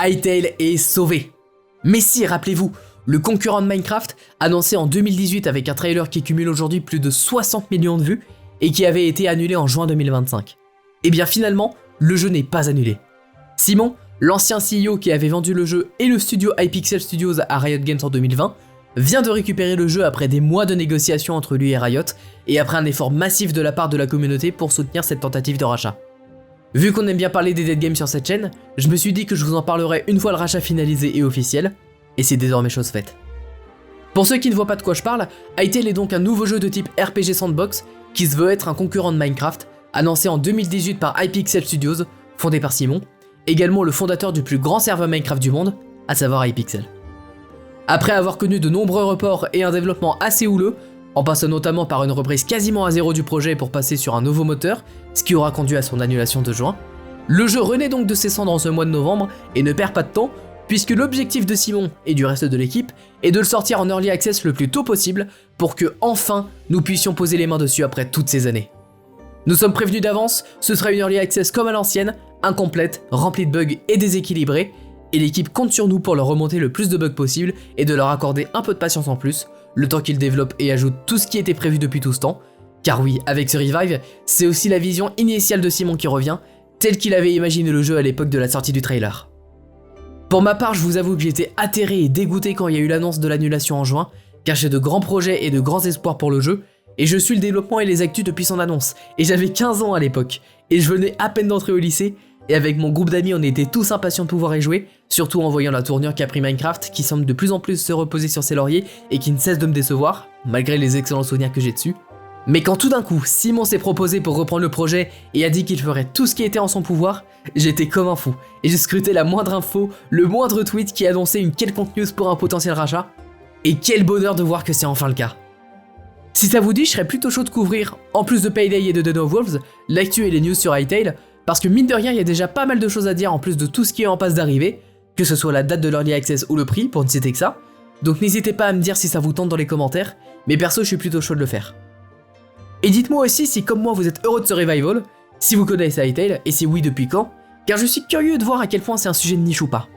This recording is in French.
Hytale est sauvé. Mais si, rappelez-vous, le concurrent de Minecraft, annoncé en 2018 avec un trailer qui cumule aujourd'hui plus de 60 millions de vues et qui avait été annulé en juin 2025. Et bien finalement, le jeu n'est pas annulé. Simon, l'ancien CEO qui avait vendu le jeu et le studio Hypixel Studios à Riot Games en 2020, vient de récupérer le jeu après des mois de négociations entre lui et Riot, et après un effort massif de la part de la communauté pour soutenir cette tentative de rachat. Vu qu'on aime bien parler des dead games sur cette chaîne, je me suis dit que je vous en parlerai une fois le rachat finalisé et officiel, et c'est désormais chose faite. Pour ceux qui ne voient pas de quoi je parle, Hytale est donc un nouveau jeu de type RPG Sandbox qui se veut être un concurrent de Minecraft, annoncé en 2018 par Hypixel Studios, fondé par Simon, également le fondateur du plus grand serveur Minecraft du monde, à savoir Hypixel. Après avoir connu de nombreux reports et un développement assez houleux, en passant notamment par une reprise quasiment à zéro du projet pour passer sur un nouveau moteur, ce qui aura conduit à son annulation de juin, le jeu renaît donc de ses cendres en ce mois de novembre et ne perd pas de temps, puisque l'objectif de Simon et du reste de l'équipe est de le sortir en early access le plus tôt possible pour que enfin nous puissions poser les mains dessus après toutes ces années. Nous sommes prévenus d'avance, ce sera une early access comme à l'ancienne, incomplète, remplie de bugs et déséquilibrée, et l'équipe compte sur nous pour leur remonter le plus de bugs possible et de leur accorder un peu de patience en plus, le temps qu'ils développent et ajoutent tout ce qui était prévu depuis tout ce temps, car oui, avec ce revive, c'est aussi la vision initiale de Simon qui revient, tel qu'il avait imaginé le jeu à l'époque de la sortie du trailer. Pour ma part, je vous avoue que j'étais atterré et dégoûté quand il y a eu l'annonce de l'annulation en juin, car j'ai de grands projets et de grands espoirs pour le jeu, et je suis le développement et les actus depuis son annonce, et j'avais 15 ans à l'époque, et je venais à peine d'entrer au lycée, et avec mon groupe d'amis on était tous impatients de pouvoir y jouer, surtout en voyant la tournure qu'a pris Minecraft, qui semble de plus en plus se reposer sur ses lauriers, et qui ne cesse de me décevoir, malgré les excellents souvenirs que j'ai dessus. Mais quand tout d'un coup, Simon s'est proposé pour reprendre le projet et a dit qu'il ferait tout ce qui était en son pouvoir, j'étais comme un fou, et j'ai scruté la moindre info, le moindre tweet qui annonçait une quelconque news pour un potentiel rachat, et quel bonheur de voir que c'est enfin le cas. Si ça vous dit, je serais plutôt chaud de couvrir, en plus de Payday et de Dawn of Wolves, l'actu et les news sur Hytale, parce que mine de rien, il y a déjà pas mal de choses à dire en plus de tout ce qui est en passe d'arriver, que ce soit la date de l'Early Access ou le prix, pour ne citer que ça, donc n'hésitez pas à me dire si ça vous tente dans les commentaires, mais perso je suis plutôt chaud de le faire. Et dites-moi aussi si comme moi vous êtes heureux de ce revival, si vous connaissez Hytale, et si oui depuis quand, car je suis curieux de voir à quel point c'est un sujet de niche ou pas.